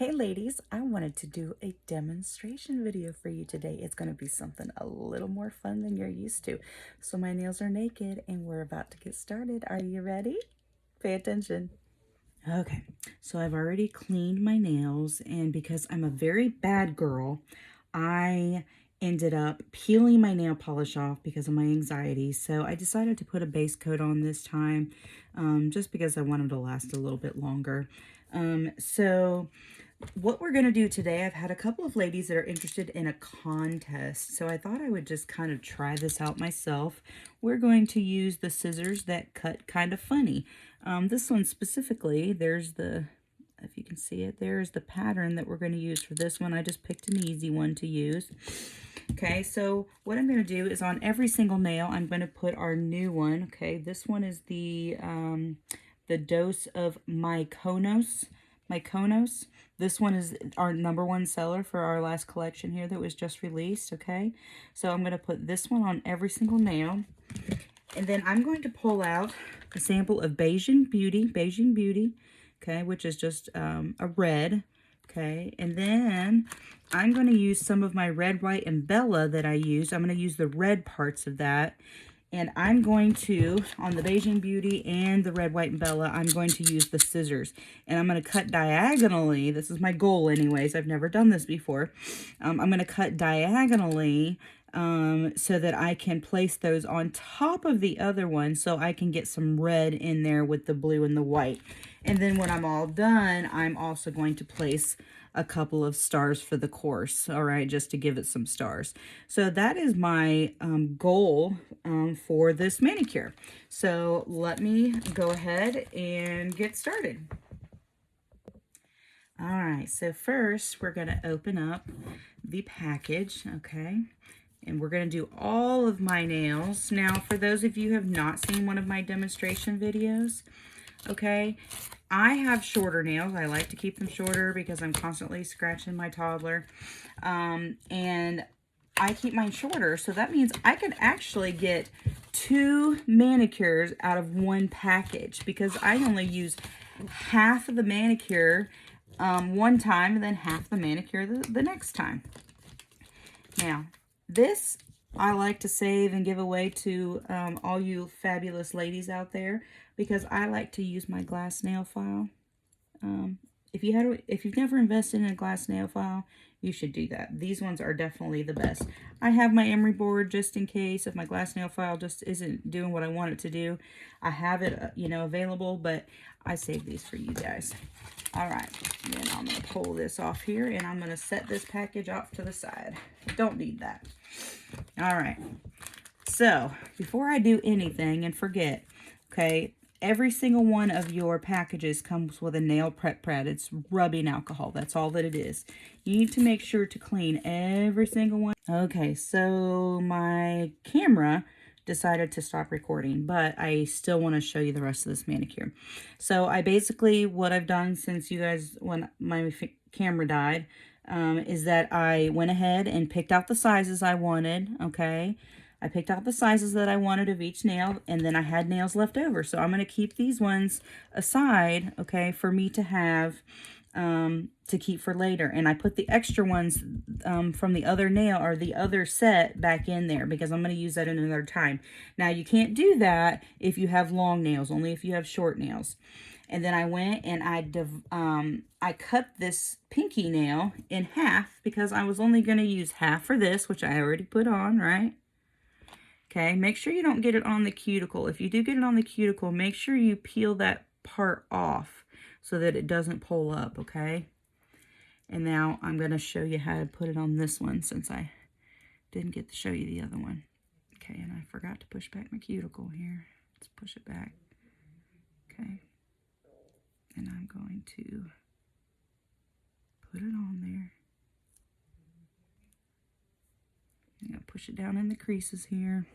Hey ladies, I wanted to do a demonstration video for you today. It's going to be something a little more fun than you're used to. So my nails are naked and we're about to get started. Are you ready? Pay attention. Okay, so I've already cleaned my nails, and because I'm a very bad girl, I ended up peeling my nail polish off because of my anxiety. So I decided to put a base coat on this time, just because I wanted to last a little bit longer. So what we're going to do today, I've had a couple of ladies that are interested in a contest, so I thought I would just kind of try this out myself. We're going to use the scissors that cut kind of funny. This one specifically, there's the, if you can see it, there's the pattern that we're going to use for this one. I just picked an easy one to use. Okay, so what I'm going to do is on every single nail, I'm going to put our new one. Okay, this one is the dose of Mykonos. This one is our #1 seller for our last collection here that was just released, okay? So I'm going to put this one on every single nail. And then I'm going to pull out a sample of Beijing Beauty, okay, which is just a red, okay? And then I'm going to use some of my red, white, and Bella that I used. I'm going to use the red parts of that. And I'm going to, on the Beijing Beauty and the red, white, and Bella, I'm going to use the scissors. And I'm going to cut diagonally. This is my goal anyways. I've never done this before. I'm going to cut diagonally so that I can place those on top of the other one so I can get some red in there with the blue and the white. And then when I'm all done, I'm also going to place a couple of stars for the course, all right, just to give it some stars. So that is my goal for this manicure. So let me go ahead and get started. All right, so first we're going to open up the package, okay? And we're going to do all of my nails. Now, for those of you who have not seen one of my demonstration videos, okay, I have shorter nails. I like to keep them shorter because I'm constantly scratching my toddler. And I keep mine shorter, so that means I can actually get 2 manicures out of one package because I only use half of the manicure one time and then half the manicure the next time. Now, this I like to save and give away to all you fabulous ladies out there because I like to use my glass nail file. If you've never invested in a glass nail file, you should do that. These ones are definitely the best. I have my emery board just in case if my glass nail file just isn't doing what I want it to do. I have it, available, but I save these for you guys. All right, then I'm going to pull this off here, and I'm going to set this package off to the side. Don't need that. All right, so before I do anything, and forget, okay, every single one of your packages comes with a nail prep pad. It's rubbing alcohol. That's all that it is. You need to make sure to clean every single one. Okay, so my camera decided to stop recording, but I still want to show you the rest of this manicure. So I basically, what I've done since you guys, when my camera died, is that I went ahead and picked out the sizes I wanted, okay? I picked out the sizes that I wanted of each nail, and then I had nails left over. So I'm going to keep these ones aside, okay, for me to have, to keep for later. And I put the extra ones from the other nail or the other set back in there because I'm going to use that another time. Now, you can't do that if you have long nails, only if you have short nails. And then I went and I cut this pinky nail in half because I was only going to use half for this, which I already put on, right? Okay, make sure you don't get it on the cuticle. If you do get it on the cuticle, make sure you peel that part off so that it doesn't pull up, okay? And now I'm going to show you how to put it on this one since I didn't get to show you the other one. Okay, and I forgot to push back my cuticle here. Let's push it back. Okay. And I'm going to put it on there. I'm going to push it down in the creases here.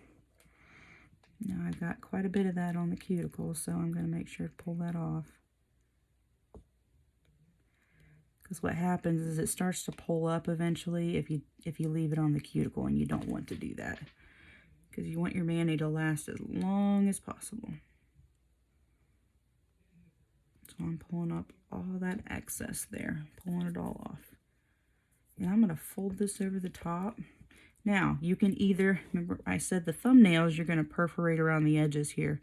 Now I've got quite a bit of that on the cuticle, so I'm going to make sure to pull that off. Because what happens is it starts to pull up eventually if you leave it on the cuticle, and you don't want to do that. Because you want your mani to last as long as possible. So I'm pulling up all that excess there, pulling it all off. And I'm going to fold this over the top. Now, you can either, remember I said the thumbnails, you're going to perforate around the edges here.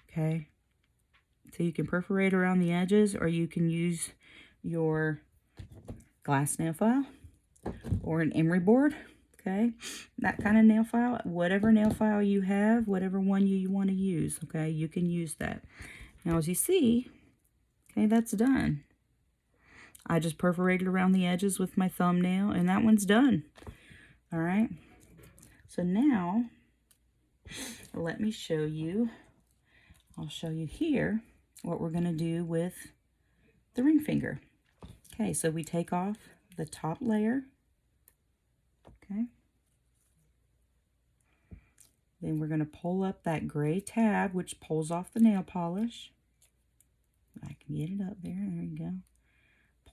Okay? So you can perforate around the edges, or you can use your glass nail file or an emery board. Okay? That kind of nail file, whatever nail file you have, whatever one you want to use. Okay? You can use that. Now, as you see, okay, that's done. I just perforated around the edges with my thumbnail, and that one's done. All right. So now, let me show you. I'll show you here what we're going to do with the ring finger. Okay, so we take off the top layer. Okay. Then we're going to pull up that gray tab, which pulls off the nail polish. I can get it up there. There you go.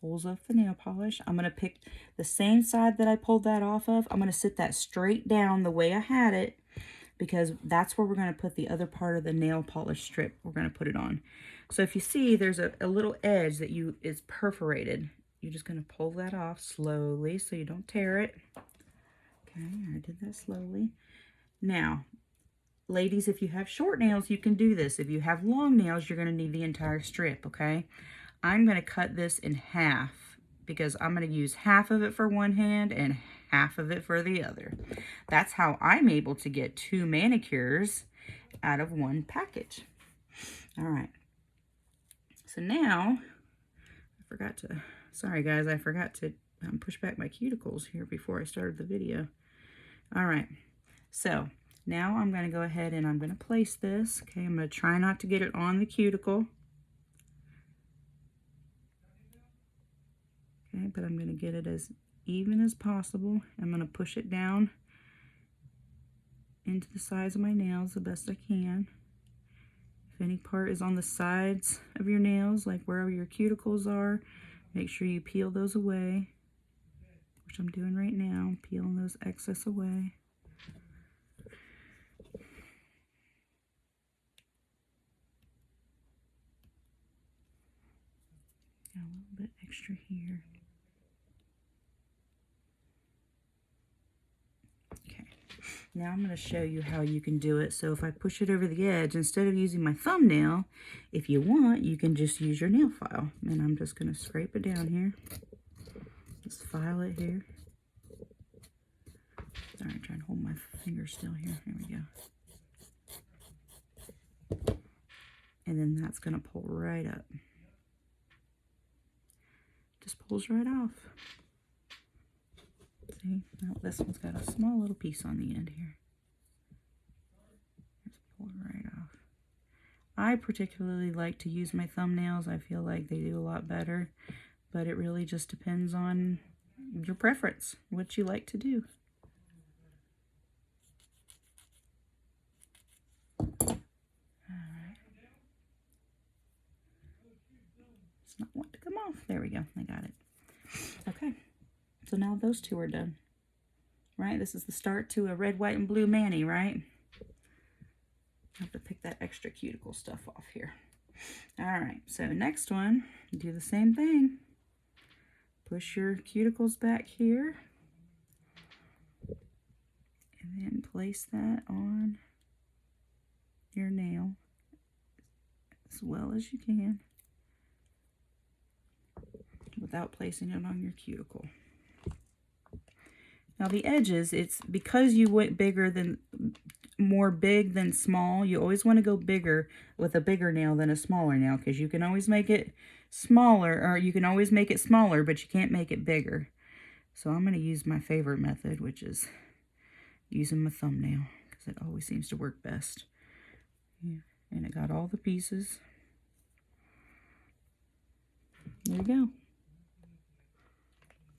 Pulls off the nail polish. I'm going to pick the same side that I pulled that off of. I'm going to sit that straight down the way I had it, because that's where we're going to put the other part of the nail polish strip. We're going to put it on. So if you see, there's a little edge that is perforated. You're just going to pull that off slowly so you don't tear it. Okay, I did that slowly. Now, ladies, if you have short nails, you can do this. If you have long nails, you're going to need the entire strip, okay? I'm going to cut this in half because I'm going to use half of it for one hand and half of it for the other. That's how I'm able to get 2 manicures out of one package. All right. So now, sorry guys, I forgot to push back my cuticles here before I started the video. All right. So now I'm going to go ahead and I'm going to place this. Okay, I'm going to try not to get it on the cuticle. Okay, but I'm going to get it as even as possible. I'm going to push it down into the sides of my nails the best I can. If any part is on the sides of your nails, like wherever your cuticles are, make sure you peel those away, which I'm doing right now, peeling those excess away. Got a little bit extra here. Okay, now I'm going to show you how you can do it. So if I push it over the edge, instead of using my thumbnail, if you want, you can just use your nail file. And I'm just going to scrape it down here. Just file it here. Sorry, I'm trying to hold my finger still here. There we go. And then that's going to pull right up. Just pulls right off. See, now this one's got a small little piece on the end here. Just pull it right off. I particularly like to use my thumbnails. I feel like they do a lot better, but it really just depends on your preference, what you like to do. Alright. It's not wanting to come off. There we go. I got it. Okay. So now those two are done. Right? This is the start to a red, white, and blue mani, right? I have to pick that extra cuticle stuff off here. Alright, so next one, do the same thing. Push your cuticles back here. And then place that on your nail as well as you can, without placing it on your cuticle. Now the edges, it's because you went more big than small. You always want to go bigger with a bigger nail than a smaller nail, because you can always make it smaller, or you can always make it smaller, but you can't make it bigger. So I'm going to use my favorite method, which is using my thumbnail, because it always seems to work best. Yeah. And it got all the pieces. There we go.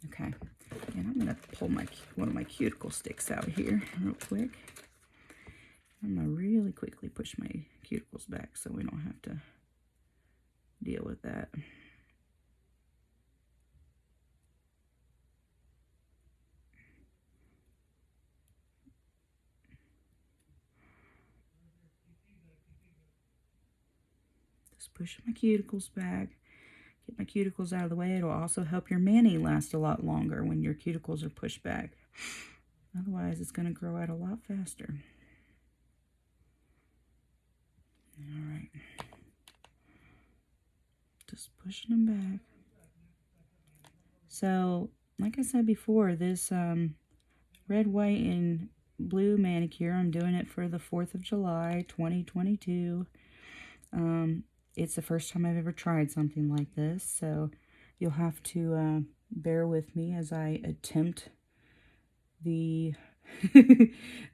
Okay, and I'm going to pull one of my cuticle sticks out here real quick. I'm going to really quickly push my cuticles back so we don't have to deal with that. Just push my cuticles back. Get my cuticles out of the way. It'll also help your mani last a lot longer when your cuticles are pushed back. Otherwise, it's going to grow out a lot faster. All right. Just pushing them back. So, like I said before, this red, white, and blue manicure, I'm doing it for the 4th of July, 2022. It's the first time I've ever tried something like this, so you'll have to bear with me as I attempt the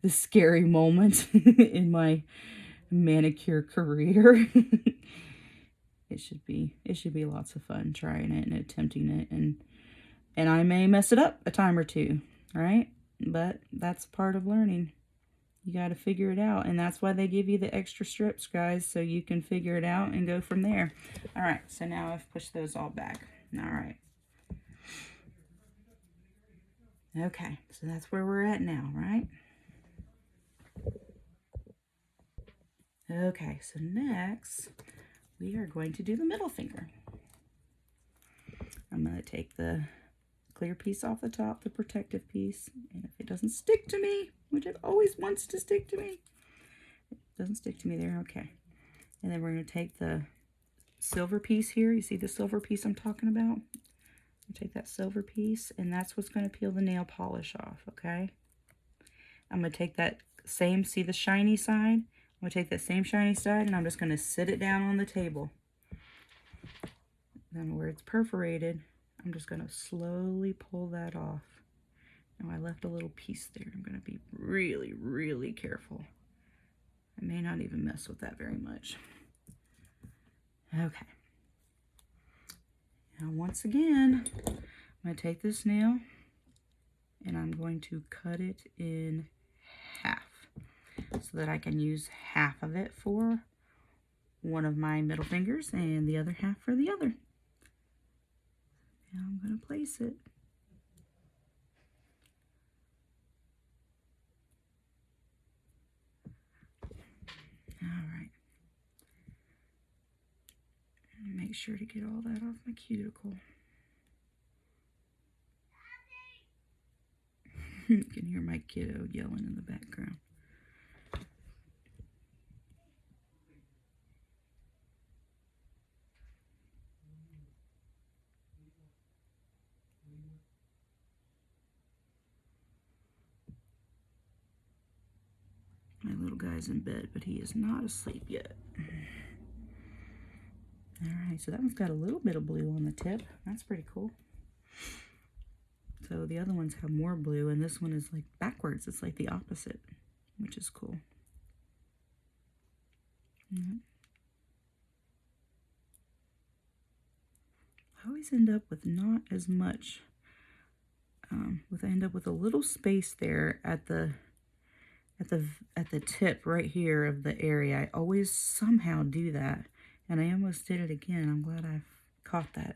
the scary moment in my manicure career. It should be lots of fun trying it and attempting it, and I may mess it up a time or two, right? But that's part of learning. You got to figure it out, and that's why they give you the extra strips, guys, so you can figure it out and go from there. All right, so now I've pushed those all back. All right. Okay, so that's where we're at now, right? Okay, so next we are going to do the middle finger. I'm going to take the clear piece off the top, the protective piece, and if it doesn't stick to me, which it always wants to stick to me, it doesn't stick to me there, okay. And then we're going to take the silver piece here. You see the silver piece I'm talking about? Take that silver piece, and that's what's going to peel the nail polish off, okay? I'm going to take that same, see the shiny side? I'm going to take that same shiny side, and I'm just going to sit it down on the table. Then where it's perforated, I'm just going to slowly pull that off. Now I left a little piece there. I'm going to be really, really careful. I may not even mess with that very much. Okay. Now once again, I'm going to take this nail and I'm going to cut it in half so that I can use half of it for one of my middle fingers and the other half for the other. Now I'm going to place it. All right. Make sure to get all that off my cuticle. You can hear my kiddo yelling in the background. My little guy's in bed, but he is not asleep yet. Alright, so that one's got a little bit of blue on the tip. That's pretty cool. So the other ones have more blue, and this one is like backwards. It's like the opposite, which is cool. I always end up with not as much. I end up with a little space there at the tip right here of the area. I always somehow do that, and I almost did it again. I'm glad I caught that.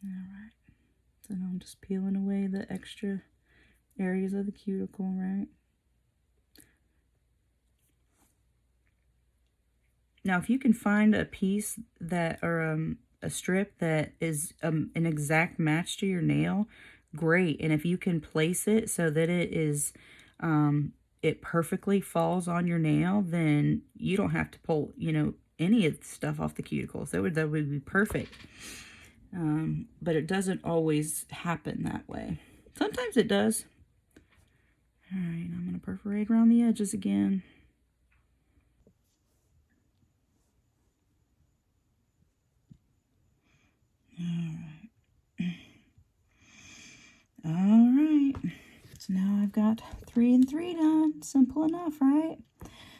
Alright, so now I'm just peeling away the extra areas of the cuticle, right? Now, if you can find a piece that, or a strip that is an exact match to your nail, great. And if you can place it so that it is, it perfectly falls on your nail, then you don't have to pull, you know, any of the stuff off the cuticles. That would be perfect. But it doesn't always happen that way. Sometimes it does. All right, I'm going to perforate around the edges again. All right, so now I've got 3 and 3 done. Simple enough, right?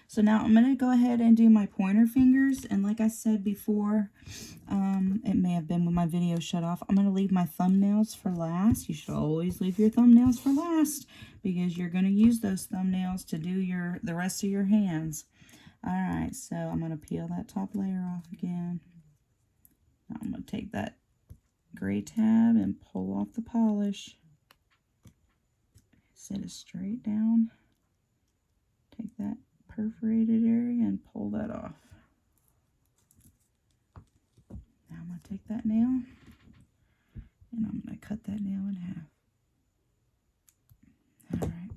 So now I'm going to go ahead and do my pointer fingers. And like I said before, it may have been when my video shut off, I'm going to leave my thumbnails for last. You should always leave your thumbnails for last because you're going to use those thumbnails to do the rest of your hands. All right, so I'm going to peel that top layer off again. Now I'm going to take that gray tab and pull off the polish. Set it straight down. Take that perforated area and pull that off. Now I'm going to take that nail and I'm going to cut that nail in half. Alright,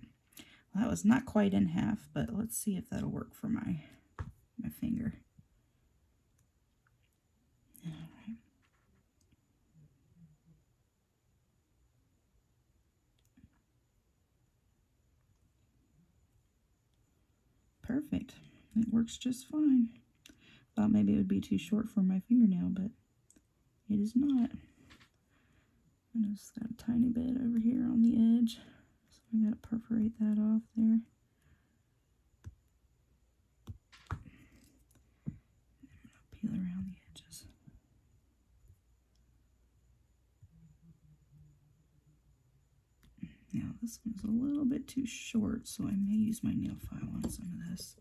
well, that was not quite in half, but let's see if that'll work for my finger. Alright. Perfect. It works just fine. Thought maybe it would be too short for my fingernail, but it is not. I just got a tiny bit over here on the edge, so I gotta perforate that off there. Peel around the edges. Now this one's a little bit too short, so I may use my nail file on some of this.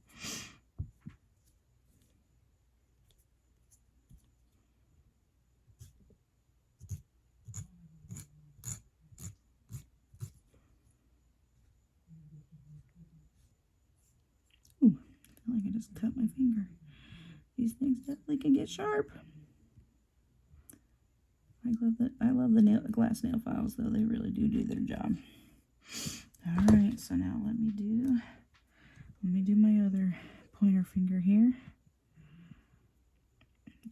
Ooh, I feel like I just cut my finger. These things definitely can get sharp. I love the glass nail files, though. They really do their job. All right, so now let me do my other pointer finger here.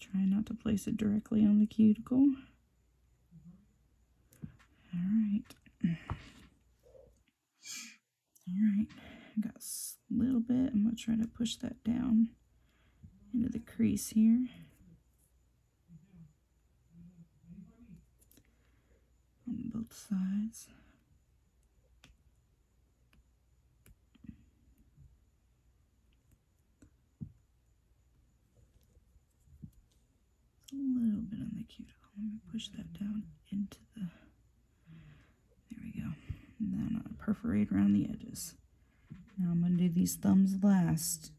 Try not to place it directly on the cuticle. All right. Got a little bit. I'm gonna try to push that down into the crease here. On both sides. A little bit on the cuticle. Let me push that down into the, there we go. And then I'll perforate around the edges. Now I'm going to do these thumbs last,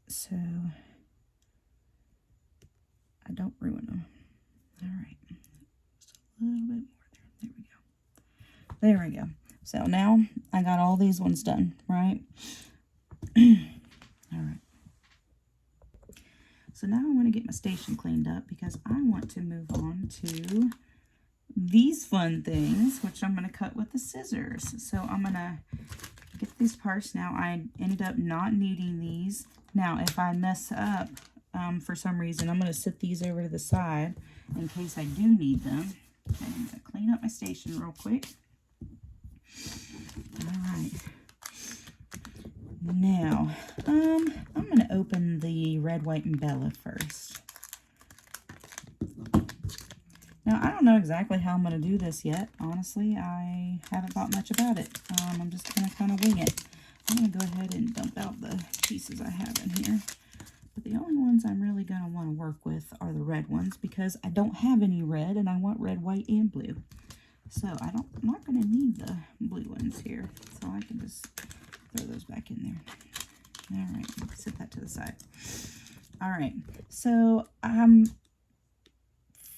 so I don't ruin them. All right, just a little bit more there. There we go. There we go. So now I got all these ones done, right? All right. So now I want to get my station cleaned up because I want to move on to these fun things, which I'm going to cut with the scissors. So I'm going to get these parts. Now I ended up not needing these. Now if I mess up for some reason, I'm going to set these over to the side in case I do need them. Okay, I'm going to clean up my station real quick. All right. Now, I'm going to open the red, white, and Bella first. Now, I don't know exactly how I'm going to do this yet. Honestly, I haven't thought much about it. I'm just going to kind of wing it. I'm going to go ahead and dump out the pieces I have in here. But the only ones I'm really going to want to work with are the red ones because I don't have any red and I want red, white, and blue. So I'm not going to need the blue ones here. So I can just throw those back in there. All right, set that to the side. All right, so I'm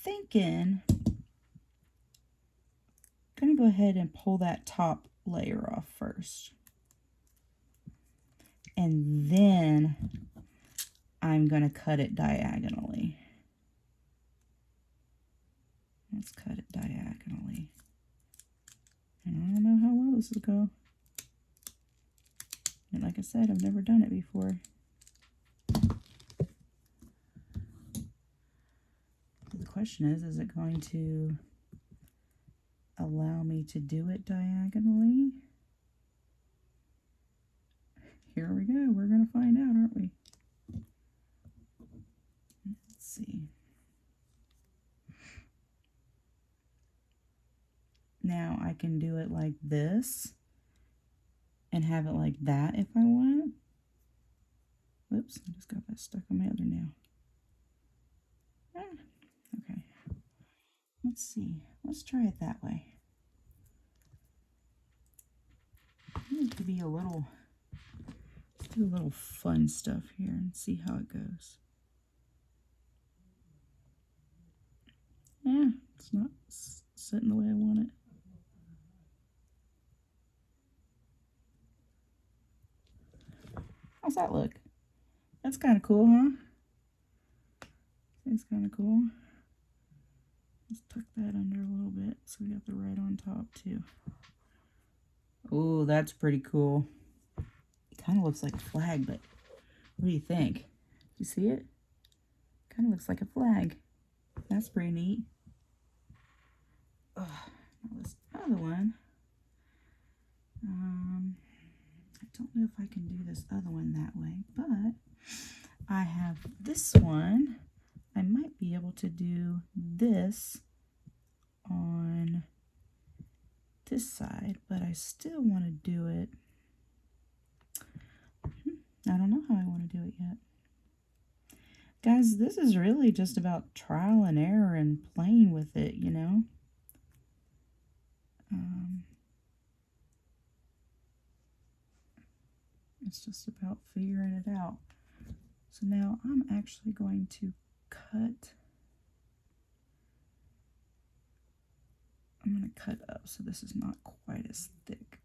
thinking I'm going to go ahead and pull that top layer off first. And then I'm going to cut it diagonally. Let's cut it diagonally. And I don't know how well this will go. And like I said, I've never done it before. The question is it going to allow me to do it diagonally? Here we go. We're going to find out, aren't we? Let's see. Now I can do it like this and have it like that if I want. Whoops, I just got that stuck on my other nail. Okay. Let's see. Let's try it that way. I need to be let's do a little fun stuff here and see how it goes. Yeah, it's not sitting the way I want it. How's that look? That's kind of cool, huh? It's kind of cool. Let's tuck that under a little bit so we got the red on top too. Oh, that's pretty cool. It kind of looks like a flag, but what do you think? You see it? Kind of looks like a flag. That's pretty neat. Now this other one. I don't know if I can do this other one that way, but I have this one. I might be able to do this on this side, but I still want to do it. I don't know how I want to do it yet. Guys, this is really just about trial and error and playing with it, you know. It's just about figuring it out. So now I'm actually going to cut. I'm going to cut up so this is not quite as thick.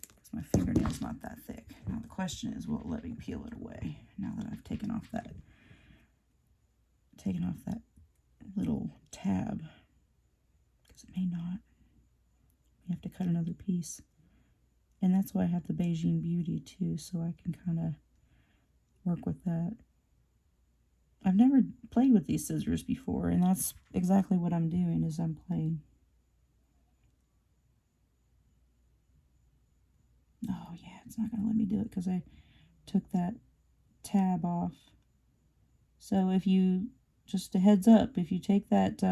Because my fingernail's not that thick. Now the question is, will it let me peel it away now that I've taken off that little tab? Because it may not. You have to cut another piece. And that's why I have the Beijing Beauty too, so I can kind of work with that. I've never played with these scissors before, and that's exactly what I'm doing, is I'm playing. Oh yeah, it's not going to let me do it because I took that tab off. So if you, just a heads up, if you take that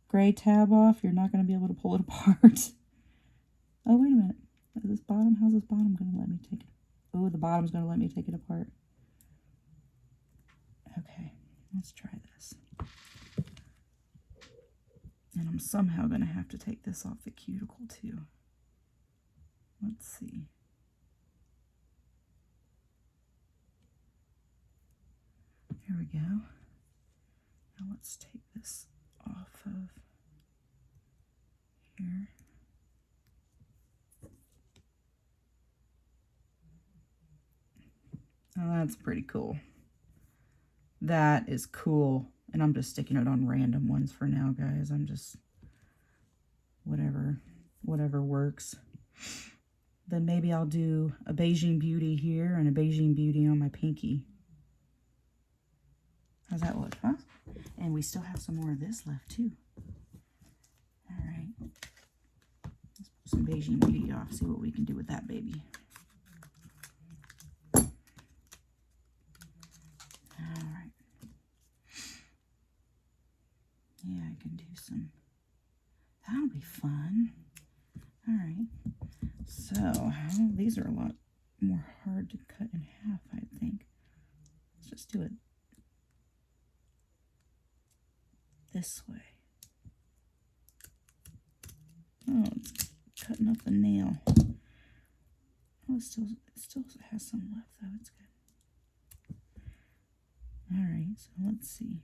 gray tab off, you're not going to be able to pull it apart. Oh, wait a minute. Is this bottom? How's this bottom going to let me take it? Oh, the bottom's going to let me take it apart. Okay, let's try this. And I'm somehow going to have to take this off the cuticle too. Let's see. Here we go. Now let's take this off of here. Oh, that's pretty cool. That is cool. And I'm just sticking it on random ones for now, guys. I'm just, whatever works. Then maybe I'll do a Beijing Beauty here and a Beijing Beauty on my pinky. How's that look, huh? And we still have some more of this left too. All right. Let's put some Beijing Beauty off, see what we can do with that baby. All right. Yeah, I can do some. That'll be fun. All right. So, these are a lot more hard to cut in half, I think. Let's just do it this way. Oh, it's cutting up the nail. Oh, it still has some left, though. It's good. All right, so let's see.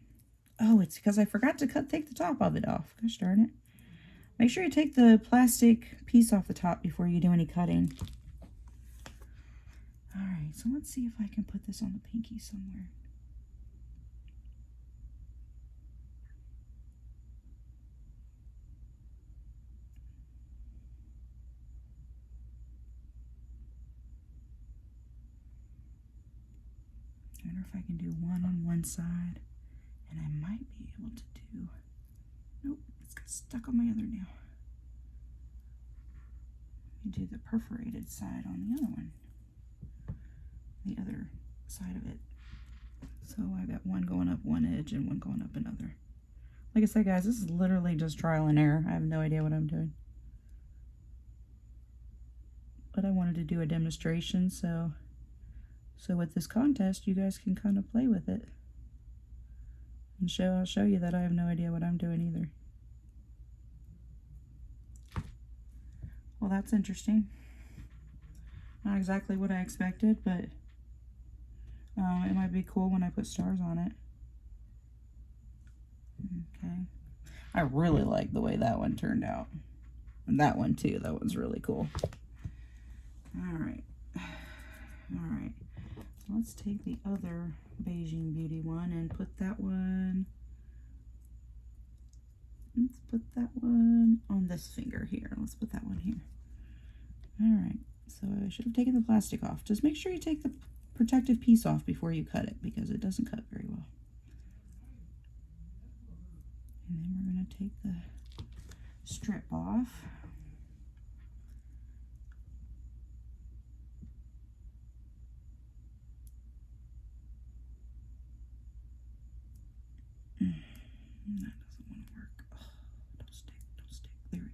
Oh, it's because I forgot to take the top of it off. Gosh darn it. Make sure you take the plastic piece off the top before you do any cutting. All right, so let's see if I can put this on the pinky somewhere. I wonder if I can do one on one side, and I might be able to do, nope, it's got stuck on my other nail. You do the perforated side on the other one, the other side of it. So I got one going up one edge and one going up another. Like I said, guys, this is literally just trial and error. I have no idea what I'm doing. But I wanted to do a demonstration, so with this contest, you guys can kind of play with it. And I'll show you that I have no idea what I'm doing either. Well, that's interesting. Not exactly what I expected, but it might be cool when I put stars on it. Okay. I really like the way that one turned out. And that one too. That one's really cool. All right. All right, so let's take the other Beijing Beauty one and put that one, let's put that one on this finger here. Let's put that one here. All right, so I should have taken the plastic off. Just make sure you take the protective piece off before you cut it, because it doesn't cut very well. And then we're going to take the strip off. That doesn't want to work. Oh, don't stick, don't stick. There we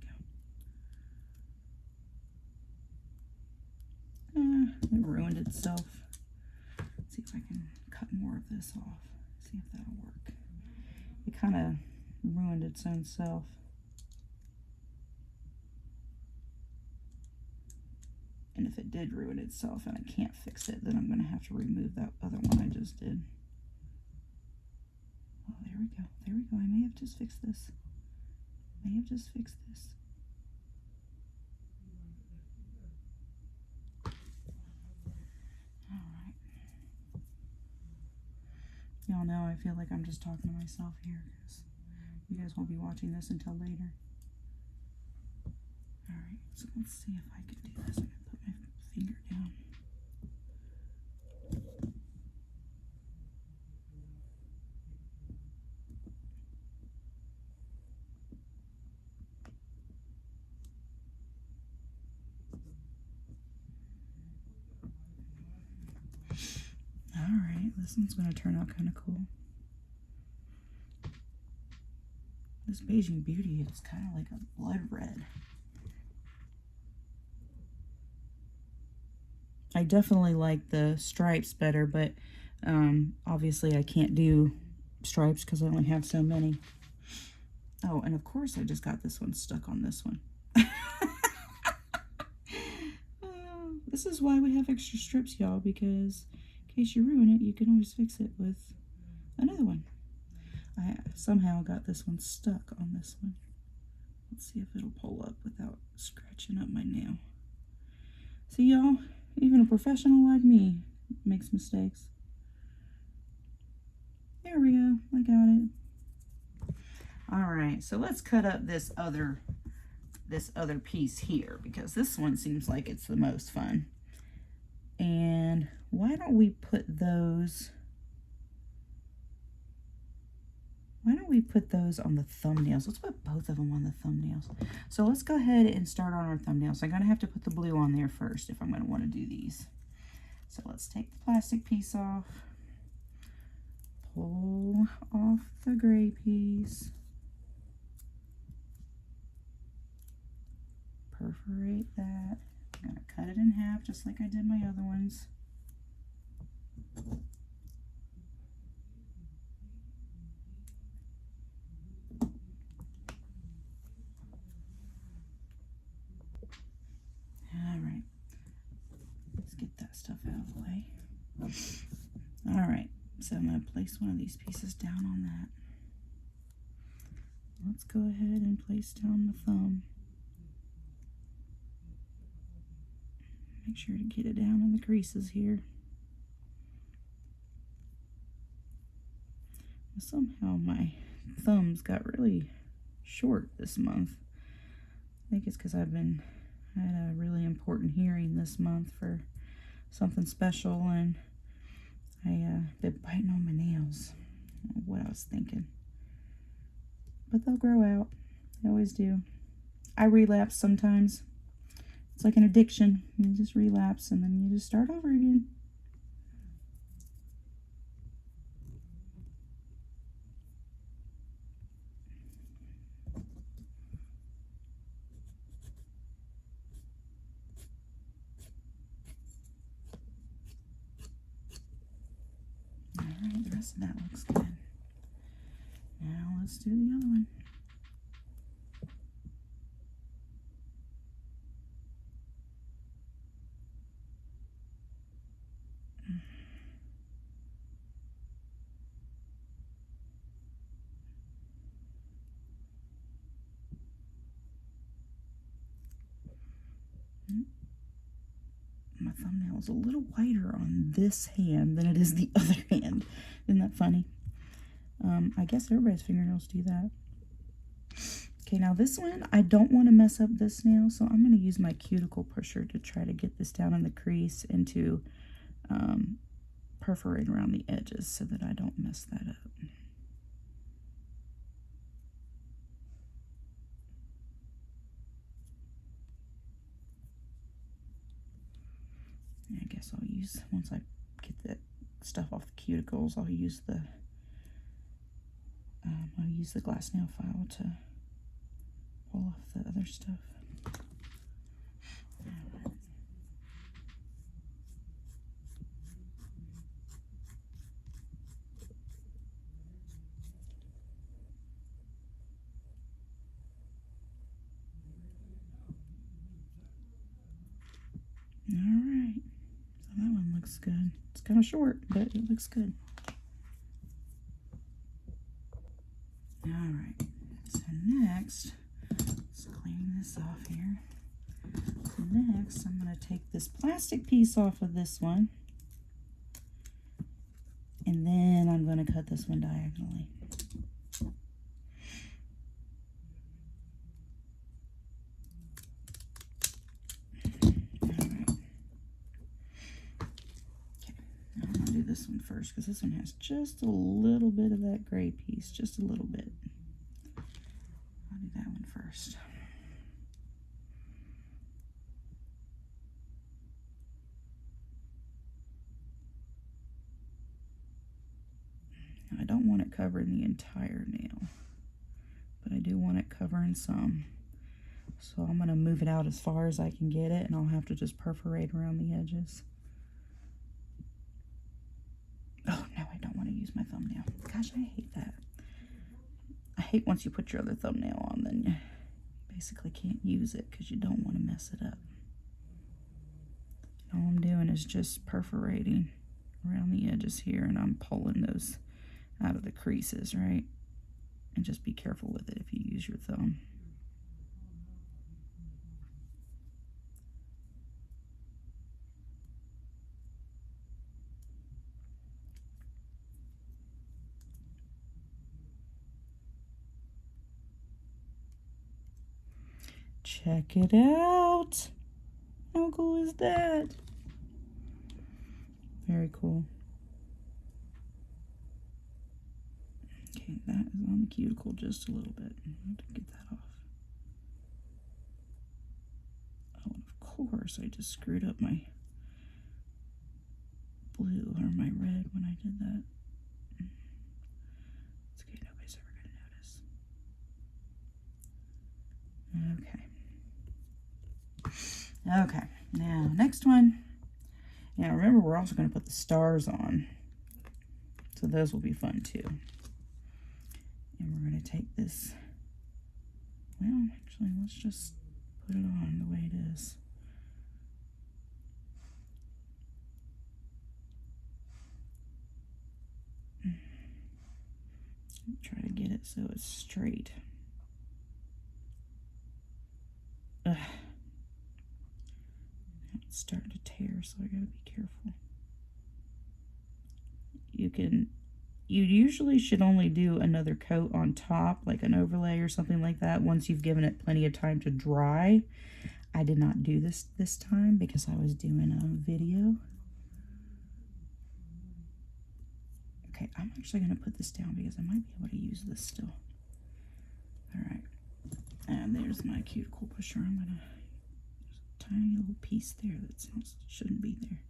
go. It ruined itself. Let's see if I can cut more of this off. See if that'll work. It kind of ruined its own self. And if it did ruin itself and I can't fix it, then I'm going to have to remove that other one I just did. Oh, there we go. There we go. I may have just fixed this. May have just fixed this. All right. Y'all know I feel like I'm just talking to myself here because you guys won't be watching this until later. All right, so let's see if I can do this. I'm going to put my finger down. All right, this one's going to turn out kind of cool. This Beijing Beauty is kind of like a blood red. I definitely like the stripes better, but obviously I can't do stripes because I only have so many. Oh, and of course I just got this one stuck on this one. This is why we have extra strips, y'all, because in case you ruin it, you can always fix it with another one. I somehow got this one stuck on this one. Let's see if it'll pull up without scratching up my nail. See, y'all, even a professional like me makes mistakes. There we go. I got it. All right, so let's cut up this other piece here, because this one seems like it's the most fun. And why don't we put those on the thumbnails? Let's put both of them on the thumbnails. So let's go ahead and start on our thumbnails. I'm gonna have to put the blue on there first if I'm gonna want to do these. So let's take the plastic piece off, pull off the gray piece, perforate that. I'm gonna cut it in half just like I did my other ones. All right, let's get that stuff out of the way. All right, so I'm gonna place one of these pieces down on that. Let's go ahead and place down the thumb. Make sure to get it down in the creases here. Somehow my thumbs got really short this month. I think it's because I had a really important hearing this month for something special, and I been biting on my nails. I don't know what I was thinking. But they'll grow out. They always do. I relapse sometimes. It's like an addiction. You just relapse and then you just start over again. All right, the rest of that looks good. Now let's do the other one. My thumbnail nail is a little whiter on this hand than it is the other hand. Isn't that funny? I guess everybody's fingernails do that. Okay, now this one, I don't want to mess up this nail, so I'm going to use my cuticle pusher to try to get this down in the crease and to perforate around the edges so that I don't mess that up. I guess I'll use, once I get that stuff off the cuticles, I'll use the glass nail file to pull off the other stuff. All right, so that one looks good. It's kind of short, but it looks good. All right, so next, let's clean this off here. So next, I'm going to take this plastic piece off of this one, and then I'm going to cut this one diagonally. This one first, because this one has just a little bit of that gray piece, just a little bit. I'll do that one first. Now, I don't want it covering the entire nail, but I do want it covering some. So I'm going to move it out as far as I can get it, and I'll have to just perforate around the edges. Oh, no, I don't want to use my thumbnail. Gosh, I hate that. I hate once you put your other thumbnail on, then you basically can't use it because you don't want to mess it up. All I'm doing is just perforating around the edges here, and I'm pulling those out of the creases, right? And just be careful with it if you use your thumb. Check it out. How cool is that? Very cool. Okay, that is on the cuticle just a little bit. I have to get that off. Oh, and of course, I just screwed up my blue or my red when I did that. It's okay, nobody's ever going to notice. Okay. Okay, now next one. Now remember, we're also going to put the stars on, so those will be fun too. And we're going to take this, well, actually, let's just put it on the way it is. Try to get it so it's straight. Ugh. It's starting to tear, so I gotta be careful. You usually should only do another coat on top, like an overlay or something like that, once you've given it plenty of time to dry. I did not do this time because I was doing a video. Okay, I'm actually gonna put this down because I might be able to use this still. All right, and there's my cuticle pusher. I'm gonna, there's a tiny little piece there that shouldn't be there.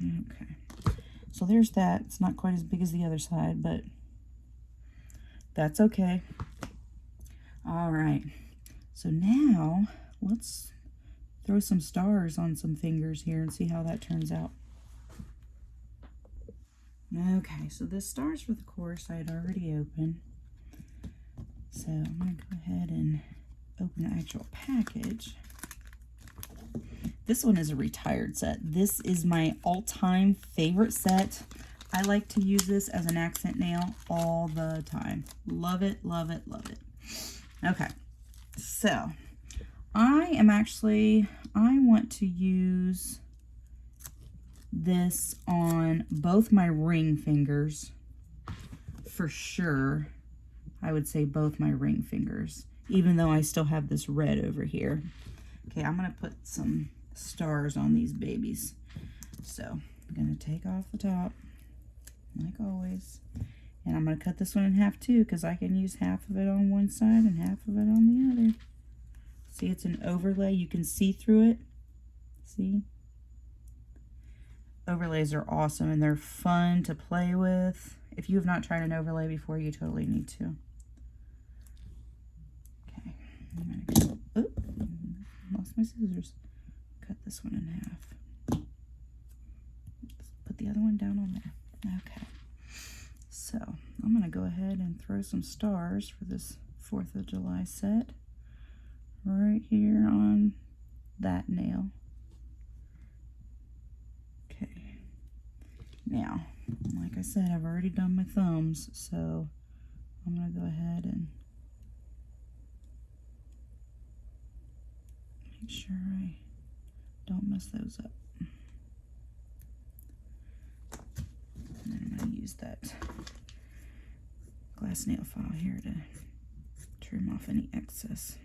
Okay, so there's that. It's not quite as big as the other side, but that's okay. All right, so now let's throw some stars on some fingers here and see how that turns out. Okay, so the stars for the course I had already opened. So I'm going to go ahead and open the actual package. This one is a retired set. This is my all-time favorite set. I like to use this as an accent nail all the time. Love it, love it, love it. Okay, so I want to use this on both my ring fingers for sure. I would say both my ring fingers, even though I still have this red over here. Okay, I'm gonna put some stars on these babies. So I'm gonna take off the top, like always. And I'm gonna cut this one in half too, because I can use half of it on one side and half of it on the other. See, it's an overlay. You can see through it. See? Overlays are awesome and they're fun to play with. If you have not tried an overlay before, you totally need to. Okay, I'm gonna go, oop, lost my scissors. Cut this one in half. Put the other one down on there. Okay, so I'm gonna go ahead and throw some stars for this 4th of July set right here on that nail. Okay, now, like I said, I've already done my thumbs, so I'm gonna go ahead and make sure I don't mess those up. And then I'm going to use that glass nail file here to trim off any excess.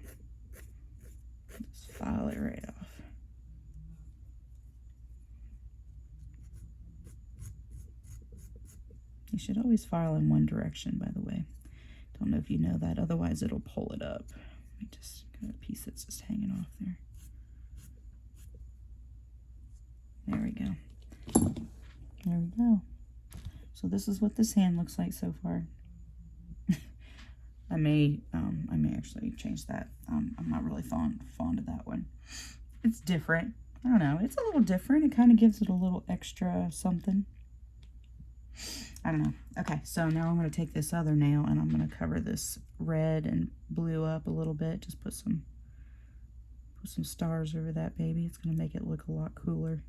Just file it right off. You should always file in one direction, by the way. Don't know if you know that, otherwise it'll pull it up. Let me just got a piece that's just hanging off there. There we go. There we go. So this is what this hand looks like so far. I may actually change that. I'm not really fond of that one. It's different. I don't know. It's a little different. It kind of gives it a little extra something. I don't know. Okay, so now I'm going to take this other nail and I'm going to cover this red and blue up a little bit. Just put some stars over that baby. It's going to make it look a lot cooler.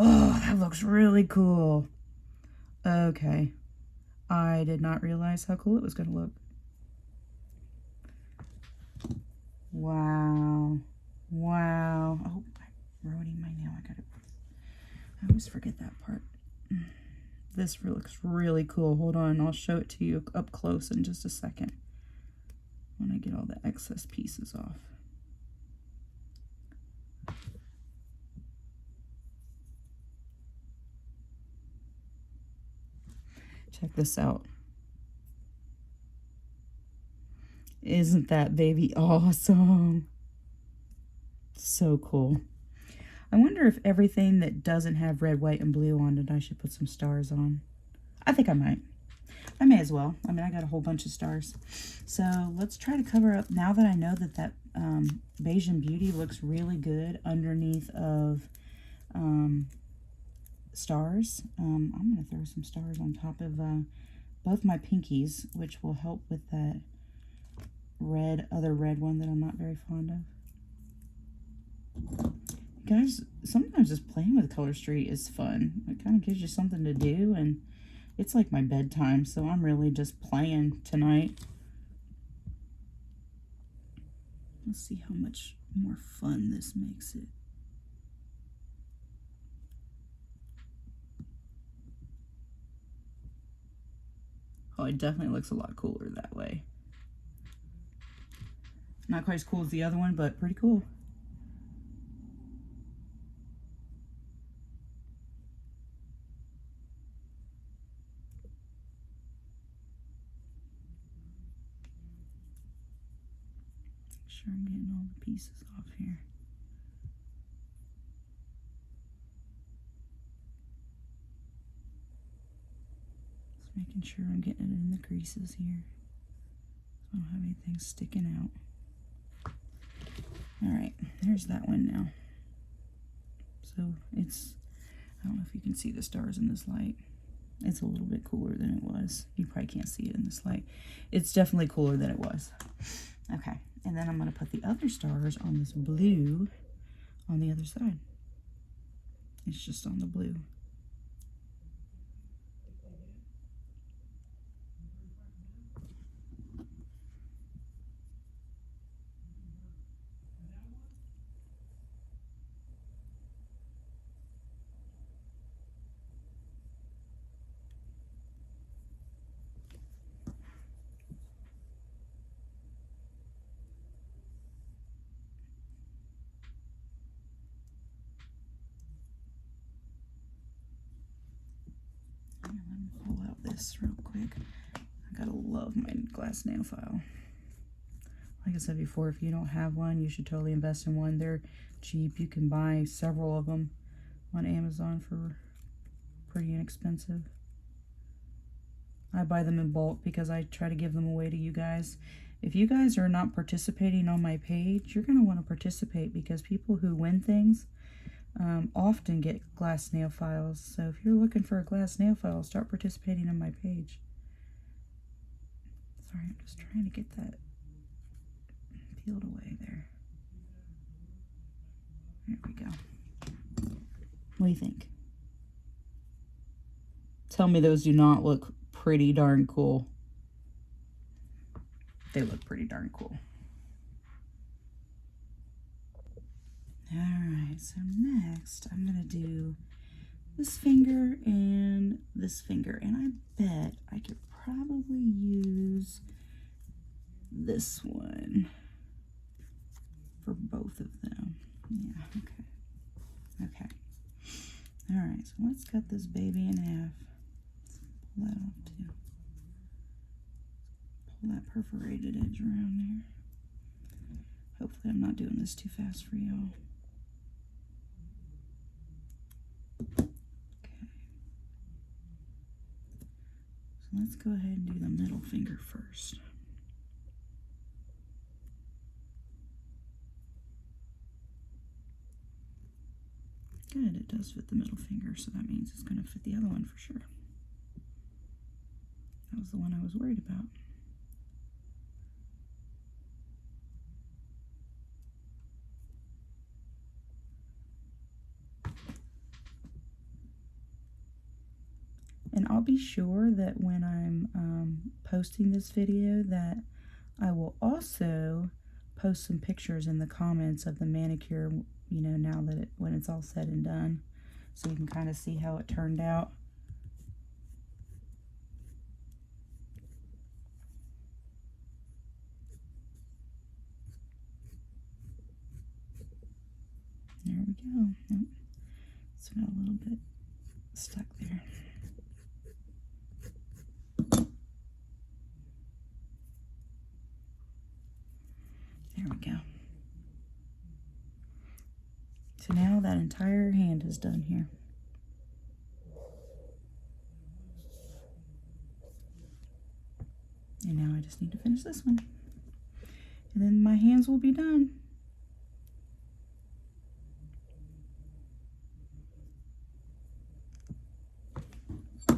Oh, that looks really cool. Okay. I did not realize how cool it was going to look. Wow. Wow. Oh, I'm ruining my nail. I always forget that part. This looks really cool. Hold on, I'll show it to you up close in just a second when I get all the excess pieces off. Check this out. Isn't that baby awesome? So cool. I wonder if everything that doesn't have red, white, and blue on it, I should put some stars on. I think I might. I may as well. I mean, I got a whole bunch of stars. So let's try to cover up, now that I know that that Bayesian Beauty looks really good underneath of stars. I'm going to throw some stars on top of both my pinkies, which will help with that other red one that I'm not very fond of. Guys, sometimes just playing with Color Street is fun. It kind of gives you something to do, and it's like my bedtime, so I'm really just playing tonight. Let's see how much more fun this makes it. Oh, it definitely looks a lot cooler that way. Not quite as cool as the other one, but pretty cool. Make sure I'm getting all the pieces off here. Just making sure I'm getting it in the creases here, so I don't have anything sticking out. Alright, there's that one now. So it's, I don't know if you can see the stars in this light. It's a little bit cooler than it was. You probably can't see it in this light. It's definitely cooler than it was. Okay, and then I'm going to put the other stars on this blue on the other side. It's just on the blue. Pull out this real quick. I gotta love my glass nail file. Like I said before, if you don't have one, you should totally invest in one. They're cheap. You can buy several of them on Amazon for pretty inexpensive. I buy them in bulk because I try to give them away to you guys. If you guys are not participating on my page, you're going to want to participate, because people who win things often get glass nail files. So if you're looking for a glass nail file, start participating on my page. Sorry, I'm just trying to get that peeled away there. There we go. What do you think? Tell me those do not look pretty darn cool. They look pretty darn cool. Alright, so next I'm going to do this finger and this finger. And I bet I could probably use this one for both of them. Yeah, okay. Okay. Alright, so let's cut this baby in half. Let's pull that off too. Pull that perforated edge around there. Hopefully I'm not doing this too fast for y'all. Okay. So let's go ahead and do the middle finger first. Good, it does fit the middle finger, so that means it's going to fit the other one for sure. That was the one I was worried about. And I'll be sure that when I'm posting this video that I will also post some pictures in the comments of the manicure, you know, now that when it's all said and done, so you can kind of see how it turned out. There we go. Oh, it's got a little bit stuck there. There we go. So now that entire hand is done here. And now I just need to finish this one. And then my hands will be done. A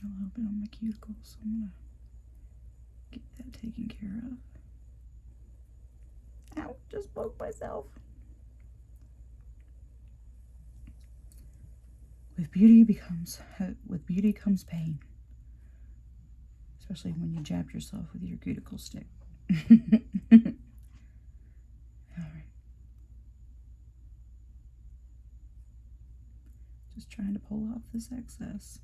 little bit on my cuticle, so I'm going to get that taken care of. Ow, just broke myself. With beauty comes pain. Especially when you jab yourself with your cuticle stick. Alright. Just trying to pull off this excess.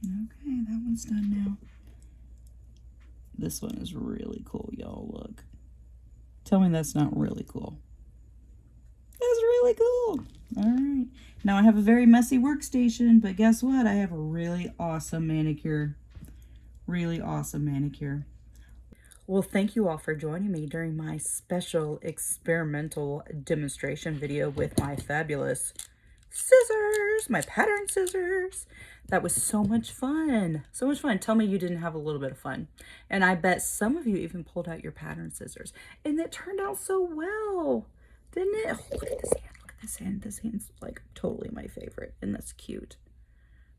Okay, that one's done now. This one is really cool, y'all. Look. Tell me that's not really cool. That's really cool. Alright. Now I have a very messy workstation, but guess what? I have a really awesome manicure. Really awesome manicure. Well, thank you all for joining me during my special experimental demonstration video with my fabulous scissors, my pattern scissors. That was so much fun. So much fun. Tell me you didn't have a little bit of fun. And I bet some of you even pulled out your pattern scissors. And it turned out so well, didn't it? Oh, look at this hand. Look at this hand. This hand's like totally my favorite. And that's cute.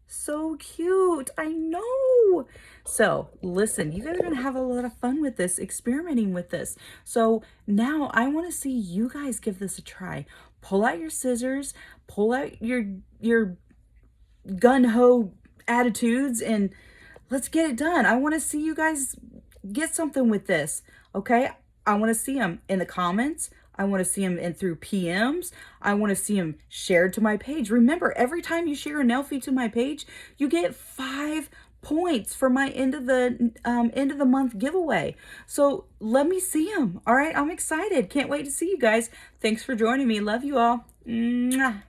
So cute. I know. So listen, you guys are going to have a lot of fun with this, experimenting with this. So now I want to see you guys give this a try. Pull out your scissors, pull out your gun-ho attitudes, and let's get it done. I want to see you guys get something with this. Okay? I want to see them in the comments. I want to see them in through PMs. I want to see them shared to my page. Remember, every time you share a nail feed to my page, you get 5 points for my end of the month giveaway. So let me see them. All right, I'm excited. Can't wait to see you guys. Thanks for joining me. Love you all. Mwah.